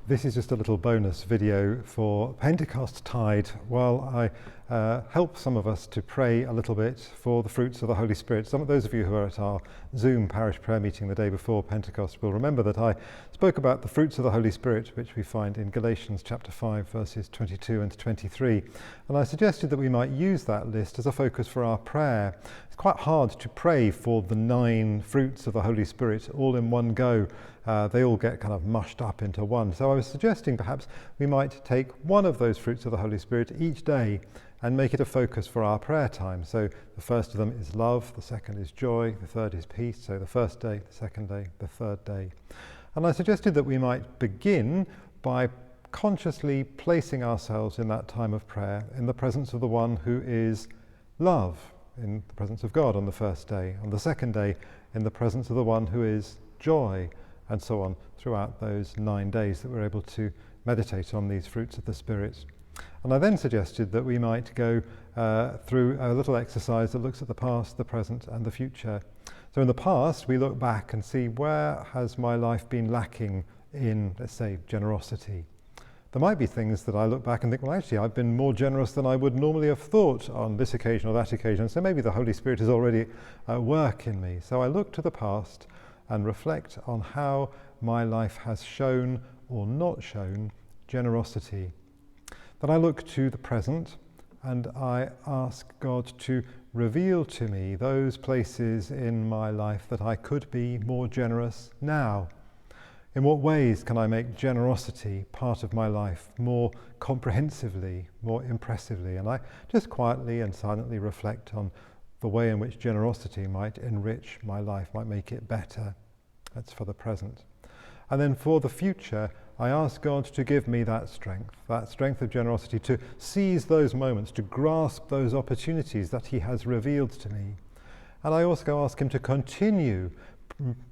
This is just a little bonus video for Pentecost Tide while I help some of us to pray a little bit for the fruits of the Holy Spirit. Some of those of you who are at our Zoom parish prayer meeting the day before Pentecost will remember that I spoke about the fruits of the Holy Spirit, which we find in Galatians chapter 5 verses 22 and 23. And I suggested that we might use that list as a focus for our prayer. It's quite hard to pray for the 9 fruits of the Holy Spirit all in one go. They all get kind of mushed up into one. So I was suggesting perhaps we might take one of those fruits of the Holy Spirit each day and make it a focus for our prayer time. So the first of them is love, the second is joy, the third is peace. So the first day, the second day, the third day. And I suggested that we might begin by consciously placing ourselves in that time of prayer in the presence of the one who is love, in the presence of God on the first day. On the second day, in the presence of the one who is joy, and so on throughout those 9 days that we're able to meditate on these fruits of the Spirit. And I then suggested that we might go through a little exercise that looks at the past, the present and the future. So in the past we look back and see, where has my life been lacking in, let's say, generosity? There might be things that I look back and think, well, actually I've been more generous than I would normally have thought on this occasion or that occasion, so maybe the Holy Spirit is already at work in me. So I look to the past and reflect on how my life has shown or not shown generosity. Then I look to the present and I ask God to reveal to me those places in my life that I could be more generous now. In what ways can I make generosity part of my life more comprehensively, more impressively? And I just quietly and silently reflect on the way in which generosity might enrich my life, might make it better. That's for the present. And then for the future, I ask God to give me that strength of generosity, to seize those moments, to grasp those opportunities that He has revealed to me. And I also ask Him to continue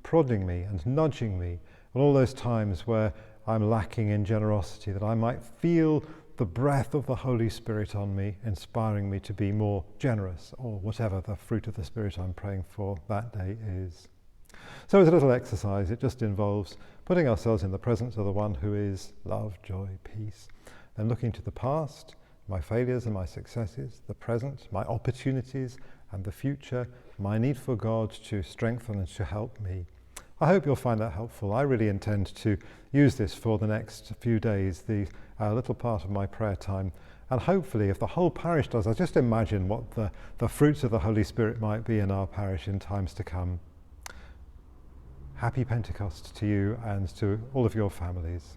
prodding me and nudging me on all those times where I'm lacking in generosity, that I might feel the breath of the Holy Spirit on me, inspiring me to be more generous, or whatever the fruit of the Spirit I'm praying for that day is. So as a little exercise, it just involves putting ourselves in the presence of the one who is love, joy, peace, then looking to the past, my failures and my successes, the present, my opportunities and the future, my need for God to strengthen and to help me. I hope you'll find that helpful. I really intend to use this for the next few days, the little part of my prayer time. And hopefully, if the whole parish does, I just imagine what the fruits of the Holy Spirit might be in our parish in times to come. Happy Pentecost to you and to all of your families.